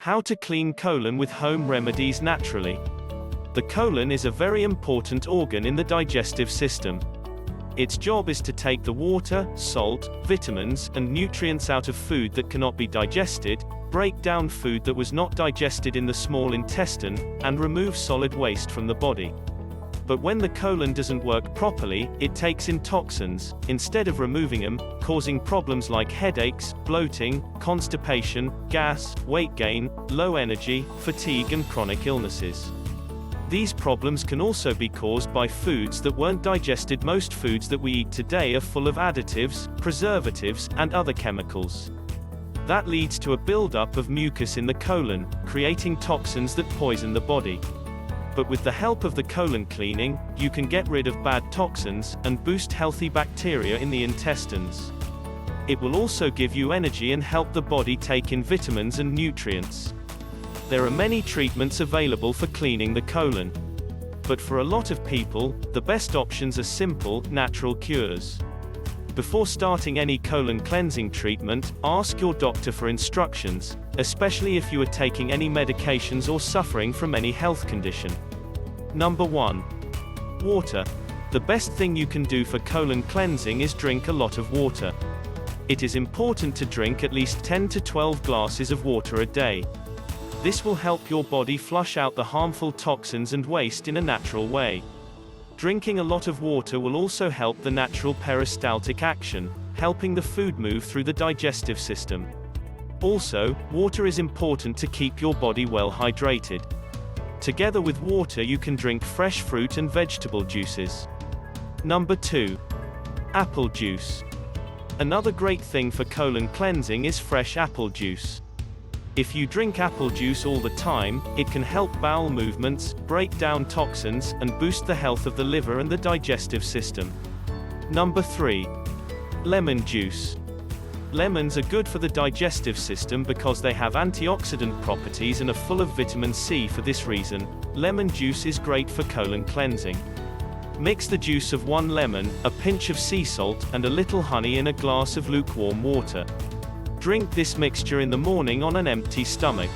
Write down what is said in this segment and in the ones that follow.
How to clean colon with home remedies naturally. The colon is a very important organ in the digestive system. Its job is to take the water, salt, vitamins, and nutrients out of food that cannot be digested, break down food that was not digested in the small intestine, and remove solid waste from the body. But when the colon doesn't work properly, it takes in toxins, instead of removing them, causing problems like headaches, bloating, constipation, gas, weight gain, low energy, fatigue and chronic illnesses. These problems can also be caused by foods that weren't digested. Most foods that we eat today are full of additives, preservatives, and other chemicals. That leads to a buildup of mucus in the colon, creating toxins that poison the body. But with the help of the colon cleaning, you can get rid of bad toxins, and boost healthy bacteria in the intestines. It will also give you energy and help the body take in vitamins and nutrients. There are many treatments available for cleaning the colon. But for a lot of people, the best options are simple, natural cures. Before starting any colon cleansing treatment, ask your doctor for instructions, especially if you are taking any medications or suffering from any health condition. Number 1. Water. The best thing you can do for colon cleansing is drink a lot of water. It is important to drink at least 10 to 12 glasses of water a day. This will help your body flush out the harmful toxins and waste in a natural way. Drinking a lot of water will also help the natural peristaltic action, helping the food move through the digestive system. Also, water is important to keep your body well hydrated. Together with water you can drink fresh fruit and vegetable juices. Number 2. Apple juice. Another great thing for colon cleansing is fresh apple juice. If you drink apple juice all the time, it can help bowel movements, break down toxins, and boost the health of the liver and the digestive system. Number 3. Lemon juice. Lemons are good for the digestive system because they have antioxidant properties and are full of vitamin C. For this reason, lemon juice is great for colon cleansing. Mix the juice of 1 lemon, a pinch of sea salt, and a little honey in a glass of lukewarm water. Drink this mixture in the morning on an empty stomach.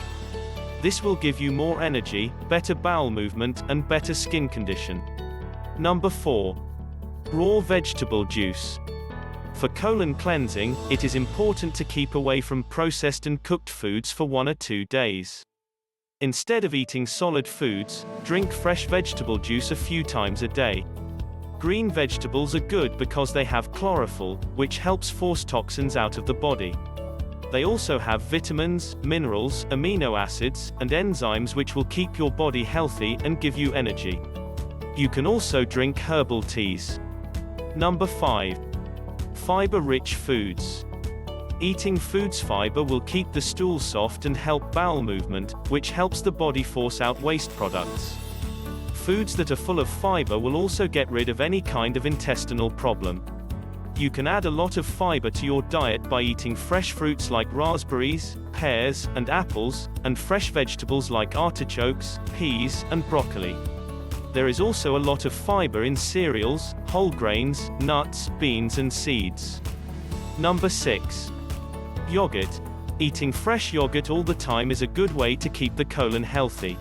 This will give you more energy, better bowel movement, and better skin condition. Number 4. Raw vegetable juice. For colon cleansing, it is important to keep away from processed and cooked foods for 1 or 2 days. Instead of eating solid foods, drink fresh vegetable juice a few times a day. Green vegetables are good because they have chlorophyll, which helps force toxins out of the body. They also have vitamins, minerals, amino acids, and enzymes which will keep your body healthy and give you energy. You can also drink herbal teas. Number 5. Fiber-rich foods. Eating foods fiber will keep the stool soft and help bowel movement, which helps the body force out waste products. Foods that are full of fiber will also get rid of any kind of intestinal problem. You can add a lot of fiber to your diet by eating fresh fruits like raspberries, pears, and apples, and fresh vegetables like artichokes, peas, and broccoli. There is also a lot of fiber in cereals, whole grains, nuts, beans and seeds. Number 6. Yogurt. Eating fresh yogurt all the time is a good way to keep the colon healthy.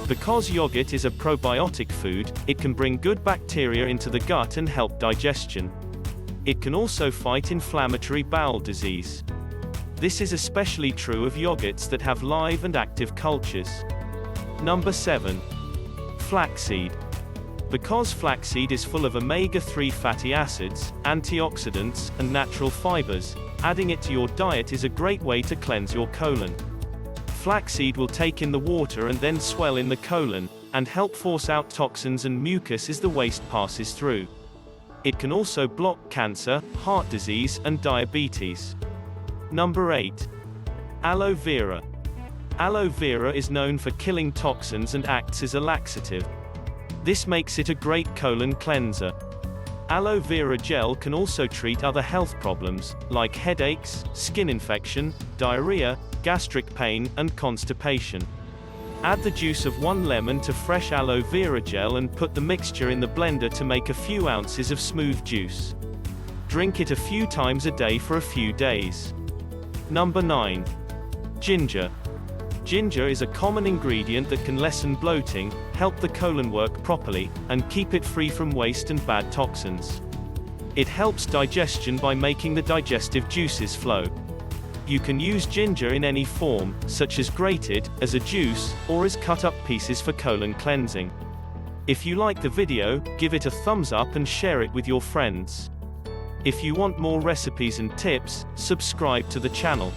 Because yogurt is a probiotic food, it can bring good bacteria into the gut and help digestion. It can also fight inflammatory bowel disease. This is especially true of yogurts that have live and active cultures. Number 7. Flaxseed. Because flaxseed is full of omega-3 fatty acids, antioxidants, and natural fibers, adding it to your diet is a great way to cleanse your colon. Flaxseed will take in the water and then swell in the colon, and help force out toxins and mucus as the waste passes through. It can also block cancer, heart disease, and diabetes. Number 8. Aloe Vera. Aloe Vera is known for killing toxins and acts as a laxative. This makes it a great colon cleanser. Aloe Vera gel can also treat other health problems, like headaches, skin infection, diarrhea, gastric pain, and constipation. Add the juice of 1 lemon to fresh aloe vera gel and put the mixture in the blender to make a few ounces of smooth juice. Drink it a few times a day for a few days. Number 9. Ginger. Ginger is a common ingredient that can lessen bloating, help the colon work properly, and keep it free from waste and bad toxins. It helps digestion by making the digestive juices flow. You can use ginger in any form, such as grated, as a juice, or as cut up pieces for colon cleansing. If you like the video, give it a thumbs up and share it with your friends. If you want more recipes and tips, subscribe to the channel.